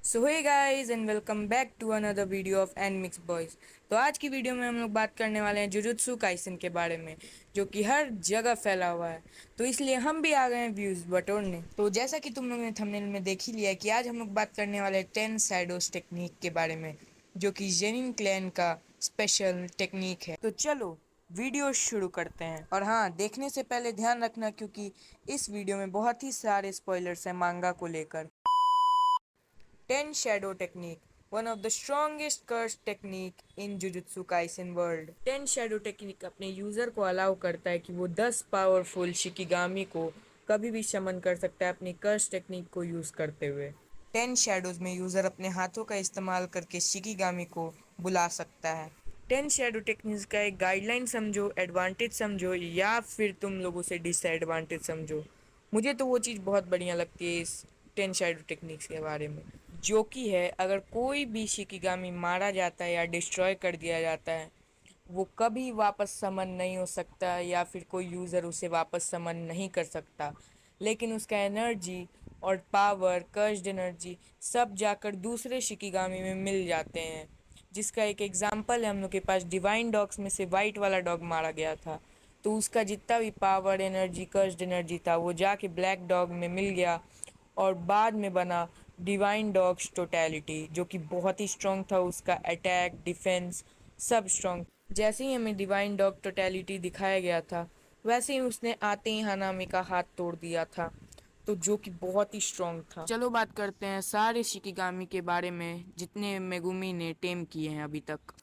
So hey guys and welcome back to another video of an mix boys. तो आज की video में हम लोग बात करने वाले हैं जुजुत्सु काइसन के बारे में, जो कि हर जगह फैला हुआ है। तो इसलिए हम भी आ गए हैं व्यूज बटोरने। तो जैसा कि तुम लोगों ने थंबनेल में देख ही लिया है कि आज हम लोग बात करने वाले हैं 10 शैडोज टेक्निक के बारे में, जो कि जेनिन क्लैन का स्पेशल टेक्निक है। तो चलो वीडियो शुरू करते हैं। और हाँ, देखने से पहले ध्यान रखना क्योंकि इस वीडियो में बहुत ही सारे स्पॉयलर्स हैं मांगा को लेकर। 10 Shadow Technique, one of the strongest curse technique in Jujutsu Kaisen world। 10 Shadow Technique अपने यूजर को अलाउ करता है कि वो 10 पावरफुल शिकिगामी को कभी भी समन कर सकता है अपनी कर्स टेक्निक को यूज करते हुए। 10 शैडोज में यूजर अपने हाथों का इस्तेमाल करके शिकिगामी को बुला सकता है। 10 शैडो टेक्निक्स का एक गाइडलाइन समझो, एडवांटेज समझो या फिर तुम लोगों से डिसएडवांटेज समझो। मुझे तो वो चीज़ बहुत बढ़िया लगती है इस 10 शैडो टेक्निक्स के बारे में, जो कि है अगर कोई भी शिकिगामी मारा जाता है या डिस्ट्रॉय कर दिया जाता है, वो कभी वापस समन नहीं हो सकता या फिर कोई यूज़र उसे वापस समन नहीं कर सकता। लेकिन उसका एनर्जी और पावर, कर्स्ड एनर्जी सब जाकर दूसरे शिकिगामी में मिल जाते हैं। जिसका एक एग्जांपल है, हम लोग के पास डिवाइन डॉग्स में से वाइट वाला डॉग मारा गया था, तो उसका जितना भी पावर, एनर्जी, कर्स्ड एनर्जी था वो जाके ब्लैक डॉग में मिल गया और बाद में बना डिवाइन डॉग्स टोटैलिटी, जो कि बहुत ही स्ट्रॉन्ग था। उसका अटैक, डिफेंस सब स्ट्रॉन्ग। जैसे ही हमें डिवाइन डॉग टोटैलिटी दिखाया गया था, वैसे ही उसने आते ही हानामी का हाथ तोड़ दिया था, तो जो कि बहुत ही स्ट्रॉन्ग था। चलो बात करते हैं सारे शिकिगामी के बारे में जितने मेगुमी ने टेम किए हैं अभी तक।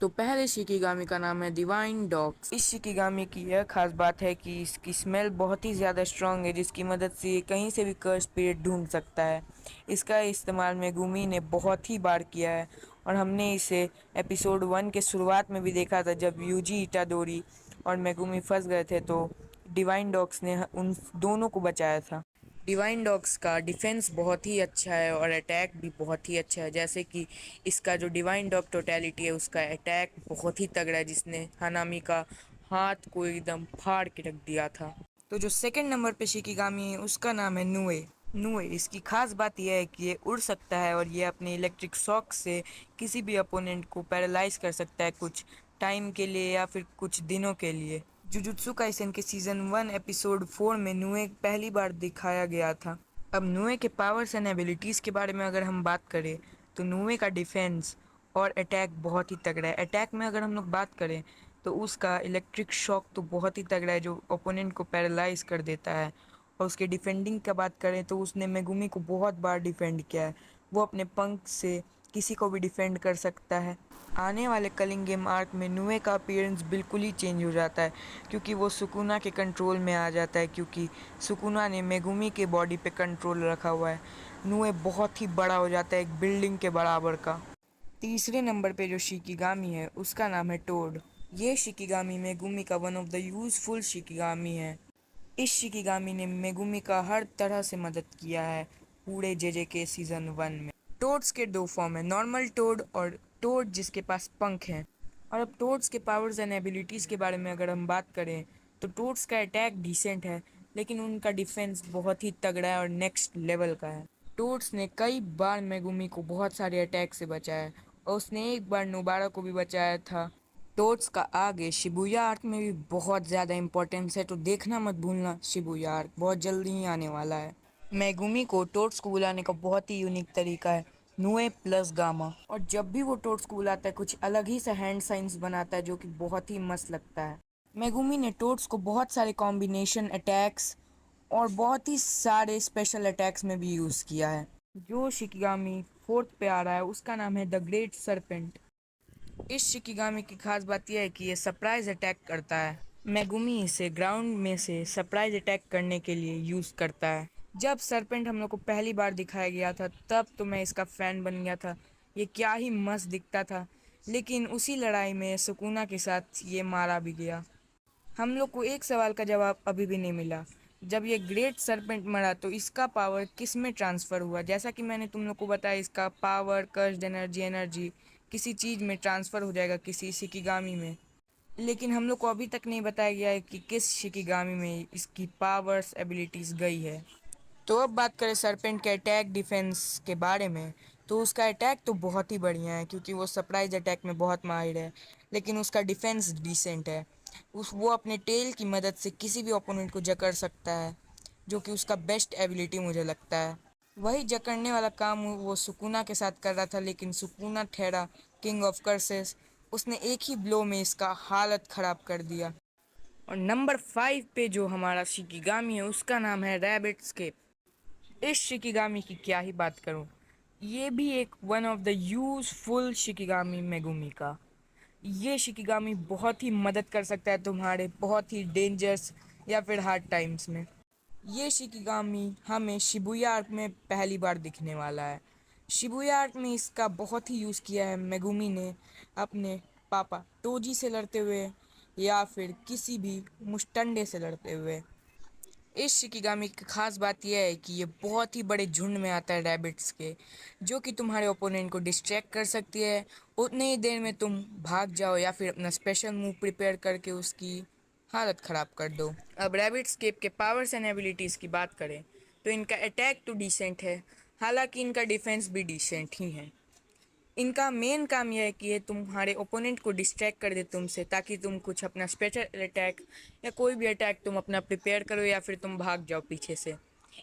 तो पहले शिकिगामी का नाम है डिवाइन डॉग्स। इस शिकिगामी की यह खास बात है कि इसकी स्मेल बहुत ही ज़्यादा स्ट्रांग है, जिसकी मदद से ये कहीं से भी कर्स स्पिरिट ढूंढ सकता है। इसका इस्तेमाल मेगुमी ने बहुत ही बार किया है और हमने इसे एपिसोड 1 के शुरुआत में भी देखा था, जब यूजी इटाडोरी और मेगुमी फंस गए थे तो डिवाइन डॉग्स ने उन दोनों को बचाया था। डिवाइन डॉग्स का डिफेंस बहुत ही अच्छा है और अटैक भी बहुत ही अच्छा है। जैसे कि इसका जो डिवाइन डॉग टोटैलिटी है, उसका अटैक बहुत ही तगड़ा है, जिसने हानामी का हाथ को एकदम फाड़ के रख दिया था। तो जो सेकंड नंबर पे शिकिगामी है उसका नाम है नुए। नुए, इसकी खास बात यह है कि ये उड़ सकता है और ये अपने इलेक्ट्रिक शॉक से किसी भी अपोनेंट को पैरालाइज कर सकता है, कुछ टाइम के लिए या फिर कुछ दिनों के लिए। जुजुत्सु काइसेन के सीजन 1 एपिसोड 4 में नुए पहली बार दिखाया गया था। अब नुए के पावर्स एंड एबिलिटीज़ के बारे में अगर हम बात करें, तो नुए का डिफेंस और अटैक बहुत ही तगड़ा है। अटैक में अगर हम लोग बात करें तो उसका इलेक्ट्रिक शॉक तो बहुत ही तगड़ा है, जो ओपोनेंट को पैरालाइज कर देता है। और उसके डिफेंडिंग का बात करें तो उसने मेगुमी को बहुत बार डिफेंड किया है। वो अपने पंख से किसी को भी डिफेंड कर सकता है। आने वाले कलिंग गेम आर्क में नुए का अपीयरेंस बिल्कुल ही चेंज हो जाता है, क्योंकि वो सुकुना के कंट्रोल में आ जाता है, क्योंकि सुकुना ने मेगुमी के बॉडी पे कंट्रोल रखा हुआ है। नुए बहुत ही बड़ा हो जाता है, एक बिल्डिंग के बराबर का। तीसरे नंबर पे जो शिकिगामी है उसका नाम है टोड। ये शिकिगामी मेगुमी का वन ऑफ द यूजफुल शिकिगामी है। इस शिकिगामी ने मेगुमी का हर तरह से मदद किया है पूरे जेजे के सीजन 1 में। टोड्स के दो फॉर्म है, नॉर्मल टोड और टोड जिसके पास पंख हैं। और अब टोड्स के पावर्स एंड एबिलिटीज़ के बारे में अगर हम बात करें तो टोड्स का अटैक डिसेंट है, लेकिन उनका डिफेंस बहुत ही तगड़ा है और नेक्स्ट लेवल का है। टोड्स ने कई बार मेगुमी को बहुत सारे अटैक से बचाया है और उसने एक बार नोबारा को भी बचाया था। टोड्स का आगे शिबुया आर्क में भी बहुत ज़्यादा इंपॉर्टेंस है, तो देखना मत भूलना, शिबुया आर्क बहुत जल्दी ही आने वाला है। मेगुमी को टोड्स को बुलाने का बहुत ही यूनिक तरीका है, नुए प्लस गामा। और जब भी वो टोड्स को बुलाता है कुछ अलग ही सा हैंड साइंस बनाता है, जो कि बहुत ही मस्त लगता है। मेगुमी ने टोड्स को बहुत सारे कॉम्बिनेशन अटैक्स और बहुत ही सारे स्पेशल अटैक्स में भी यूज़ किया है। जो शिकिगामी फोर्थ पे आ रहा है उसका नाम है द ग्रेट सरपेंट। इस शिकिगामी की खास बात यह है कि ये सरप्राइज अटैक करता है। मेगुमी इसे ग्राउंड में से सरप्राइज अटैक करने के लिए यूज़ करता है। जब सरपेंट हम लोग को पहली बार दिखाया गया था तब तो मैं इसका फ़ैन बन गया था, ये क्या ही मस्त दिखता था। लेकिन उसी लड़ाई में सुकुना के साथ ये मारा भी गया। हम लोग को एक सवाल का जवाब अभी भी नहीं मिला, जब ये ग्रेट सरपेंट मरा तो इसका पावर किस में ट्रांसफ़र हुआ। जैसा कि मैंने तुम लोग को बताया, इसका पावर, कर्स्ड एनर्जी, किसी चीज़ में ट्रांसफ़र हो जाएगा, किसी शिकिगामी में। लेकिन हम लोग को अभी तक नहीं बताया गया है कि किस शिकिगामी में इसकी पावर्स एबिलिटीज़ गई है। तो अब बात करें सरपेंट के अटैक डिफेंस के बारे में, तो उसका अटैक तो बहुत ही बढ़िया है क्योंकि वो सरप्राइज अटैक में बहुत माहिर है, लेकिन उसका डिफेंस डिसेंट है। वो अपने टेल की मदद से किसी भी ओपोनेंट को जकड़ सकता है, जो कि उसका बेस्ट एबिलिटी मुझे लगता है। वही जकड़ने वाला काम वो सुकुना के साथ कर रहा था, लेकिन सुकुना ठहरा किंग ऑफ कर्सेस। उसने एक ही ब्लो में इसका हालत ख़राब कर दिया। और नंबर 5 पे जो हमारा शिकिगामी है उसका नाम है रैबिट स्केप। इस शिकिगामी की क्या ही बात करूं, ये भी एक one of the useful shikigami Megumi का। ये शिकिगामी बहुत ही मदद कर सकता है तुम्हारे बहुत ही डेंजरस या फिर हार्ड टाइम्स में। ये शिकिगामी हमें शिबुया आर्क में पहली बार दिखने वाला है। शिबुया आर्क में इसका बहुत ही यूज़ किया है मेगुमी ने, अपने पापा टोजी से लड़ते हुए या फिर किसी भी मुस्टंडे से लड़ते हुए। इस शिकिगामी की खास बात यह है कि ये बहुत ही बड़े झुंड में आता है रैबिट्स के, जो कि तुम्हारे ओपोनेंट को डिस्ट्रैक्ट कर सकती है। उतनी ही देर में तुम भाग जाओ या फिर अपना स्पेशल मूव प्रिपेयर करके उसकी हालत ख़राब कर दो। अब रैबिट स्केप के पावर्स एंड एबिलिटीज़ की बात करें तो इनका अटैक तो डिसेंट है, हालांकि इनका डिफेंस भी डिसेंट ही है। इनका मेन काम यह है कि ये तुम्हारे ओपोनेंट को डिस्ट्रैक्ट कर दे तुमसे, ताकि तुम कुछ अपना स्पेशल अटैक या कोई भी अटैक तुम अपना प्रिपेयर करो या फिर तुम भाग जाओ पीछे से।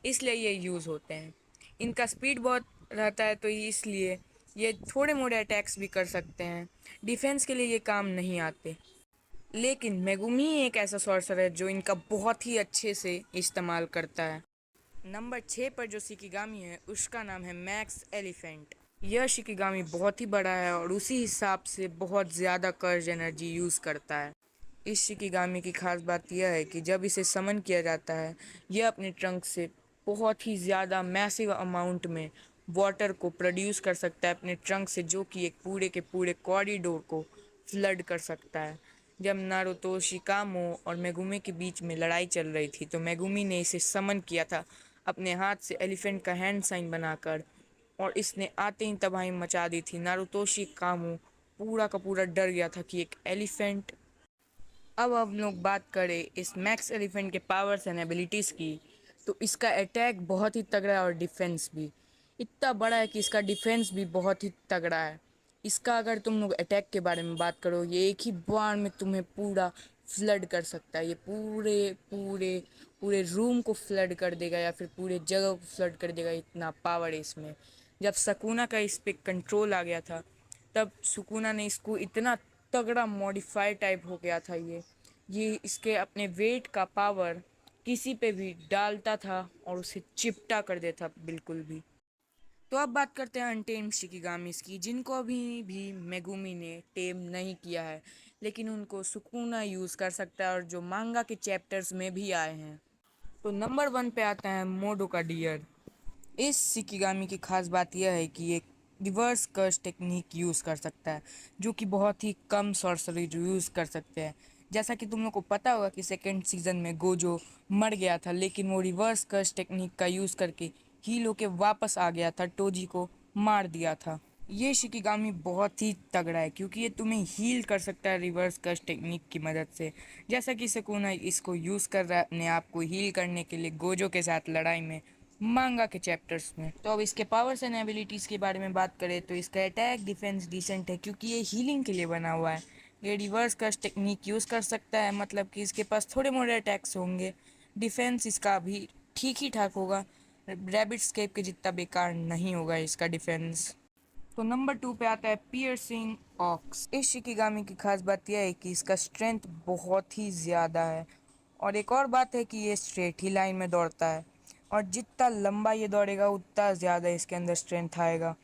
इसलिए ये यूज़ होते हैं। इनका स्पीड बहुत रहता है, तो इसलिए ये थोड़े मोड़े अटैक्स भी कर सकते हैं। डिफेंस के लिए ये काम नहीं आते। लेकिन मेगुमी एक ऐसा सॉर्सर है जो इनका बहुत ही अच्छे से इस्तेमाल करता है। नंबर 6 पर जो शिकिगामी है उसका नाम है मैक्स एलिफेंट। यह शिकिगामी बहुत ही बड़ा है और उसी हिसाब से बहुत ज़्यादा कर्ज एनर्जी यूज़ करता है। इस शिकिगामी की खास बात यह है कि जब इसे समन किया जाता है, यह अपने ट्रंक से बहुत ही ज़्यादा मैसिव अमाउंट में वाटर को प्रोड्यूस कर सकता है अपने ट्रंक से, जो कि एक पूरे के पूरे कॉरिडोर को फ्लड कर सकता है। जब नारुतो शिकामो और मेगुमी के बीच में लड़ाई चल रही थी तो मेगुमी ने इसे समन किया था अपने हाथ से एलिफेंट का हैंड साइन बनाकर, और इसने आते ही तबाही मचा दी थी। नारुतो शिकामो पूरा का पूरा डर गया था कि एक एलिफेंट। अब हम लोग बात करें इस मैक्स एलिफेंट के पावर्स एंड एबिलिटीज़ की, तो इसका अटैक बहुत ही तगड़ा है और डिफेंस भी इतना बड़ा है कि इसका डिफेंस भी बहुत ही तगड़ा है। इसका अगर तुम लोग अटैक के बारे में बात करो, ये एक ही बार में तुम्हें पूरा फ्लड कर सकता है। ये पूरे पूरे पूरे रूम को फ्लड कर देगा या फिर पूरे जगह को फ्लड कर देगा, इतना पावर है इसमें। जब सुकुना का इस पे कंट्रोल आ गया था, तब सुकुना ने इसको इतना तगड़ा मॉडिफाई टाइप हो गया था। ये इसके अपने वेट का पावर किसी पे भी डालता था और उसे चिपटा कर देता बिल्कुल भी। तो अब बात करते हैं अनटेम शिकिगामिस की, जिनको अभी भी मेगुमी ने टेम नहीं किया है, लेकिन उनको सुकुना यूज़ कर सकता है और जो मांगा के चैप्टर्स में भी आए हैं। तो नंबर 1 पे आता है मोडो का डियर। इस शिकिगामी की खास बात यह है कि ये रिवर्स कर्स टेक्निक यूज़ कर सकता है, जो कि बहुत ही कम सॉर्सरी यूज़ कर सकते हैं। जैसा कि तुम लोग को पता होगा कि सेकेंड सीज़न में गोजो मर गया था, लेकिन वो रिवर्स कर्स टेक्निक का यूज़ करके हील के वापस आ गया था, टोजी को मार दिया था। ये शिकिगामी बहुत ही तगड़ा है क्योंकि ये तुम्हें हील कर सकता है रिवर्स कर्स टेक्निक की मदद से, जैसा कि सुकुना इसको यूज़ कर रहा है अपने आप को हील करने के लिए गोजो के साथ लड़ाई में मांगा के चैप्टर्स में। तो अब इसके पावर्स एंड एबिलिटीज़ के बारे में बात करें तो इसका अटैक डिफेंस डिसेंट है क्योंकि ये हीलिंग के लिए बना हुआ है। ये रिवर्स कर्स टेक्निक यूज़ कर सकता है, मतलब कि इसके पास थोड़े मोड़े अटैक्स होंगे। डिफेंस इसका भी ठीक ही ठाक होगा, रैबिट स्केप के जितना बेकार नहीं होगा इसका डिफेंस। तो नंबर 2 पे आता है पियर्सिंग ऑक्स। इस शिकिगामी की खास बात यह है कि इसका स्ट्रेंथ बहुत ही ज़्यादा है, और एक और बात है कि ये स्ट्रेट ही लाइन में दौड़ता है, और जितना लंबा ये दौड़ेगा उतना ज़्यादा इसके अंदर स्ट्रेंथ आएगा।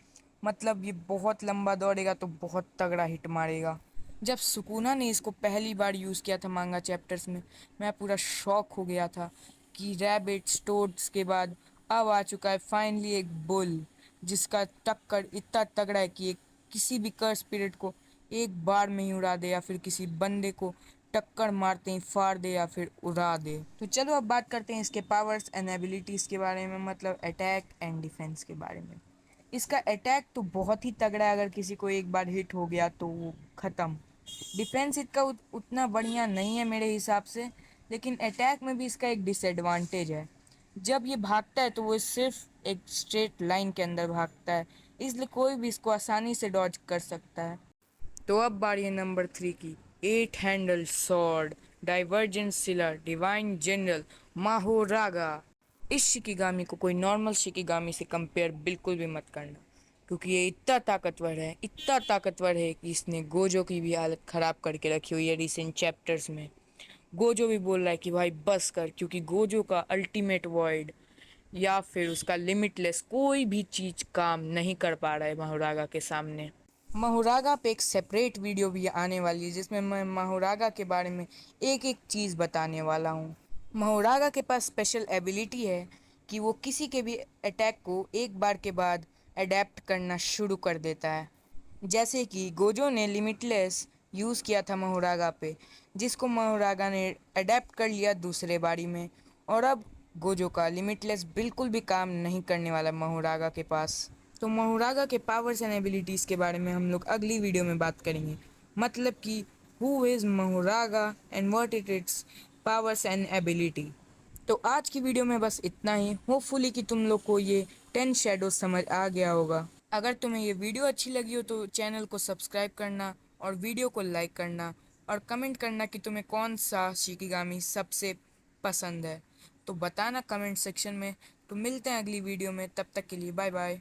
मतलब ये बहुत लंबा दौड़ेगा तो बहुत तगड़ा हिट मारेगा। जब सुकुना ने इसको पहली बार यूज़ किया था मांगा चैप्टर्स में, मैं पूरा शॉक हो गया था कि रैबिट्स टोड्स के बाद अब आ चुका है फाइनली एक बुल, जिसका टक्कर इतना तगड़ा है कि एक किसी भी कर्स पीरियड को एक बार में ही उड़ा दे या फिर किसी बंदे को टक्कर मारते ही फाड़ दे या फिर उड़ा दे। तो चलो अब बात करते हैं इसके पावर्स एंड एबिलिटीज़ के बारे में, मतलब अटैक एंड डिफेंस के बारे में। इसका अटैक तो बहुत ही तगड़ा है, अगर किसी को एक बार हिट हो गया तो वो ख़त्म। डिफेंस इसका उतना बढ़िया नहीं है मेरे हिसाब से, लेकिन अटैक में भी इसका एक डिसएडवांटेज है। जब ये भागता है तो वो सिर्फ एक स्ट्रेट लाइन के अंदर भागता है, इसलिए कोई भी इसको आसानी से डॉज कर सकता है। तो अब बारी है नंबर 3 की। 8 handle sword, divergent sealer, divine general, माहोरागा। इस शिकिगामी को कोई नॉर्मल शिकिगामी से कंपेयर बिल्कुल भी मत करना, क्योंकि ये इतना ताकतवर है कि इसने गोजो की भी हालत ख़राब करके रखी हुई है रिसेंट चैप्टर्स में। गोजो भी बोल रहा है कि भाई बस कर, क्योंकि गोजो का अल्टीमेट वॉइड या फिर उसका लिमिटलेस कोई भी चीज़ काम नहीं कर पा रहा है माहोरागा के सामने। माहोरागा पे एक सेपरेट वीडियो भी आने वाली है, जिसमें मैं माहोरागा के बारे में एक एक चीज़ बताने वाला हूँ। माहोरागा के पास स्पेशल एबिलिटी है कि वो किसी के भी अटैक को एक बार के बाद अडेप्ट करना शुरू कर देता है। जैसे कि गोजो ने लिमिटलेस यूज़ किया था माहोरागा पे, जिसको माहोरागा ने अडेप्ट कर लिया दूसरे बारी में, और अब गोजो का लिमिटलेस बिल्कुल भी काम नहीं करने वाला माहोरागा के पास। तो माहोरागा के पावर्स एंड एबिलिटीज़ के बारे में हम लोग अगली वीडियो में बात करेंगे, मतलब कि who is माहोरागा and what it its powers and ability. तो आज की वीडियो में बस इतना ही। होपफुली कि तुम लोग को ये 10 शैडोज समझ आ गया होगा। अगर तुम्हें ये वीडियो अच्छी लगी हो तो चैनल को सब्सक्राइब करना और वीडियो को लाइक करना और कमेंट करना कि तुम्हें कौन सा शिकिगामी सबसे पसंद है। तो बताना कमेंट सेक्शन में। तो मिलते हैं अगली वीडियो में, तब तक के लिए बाय बाय।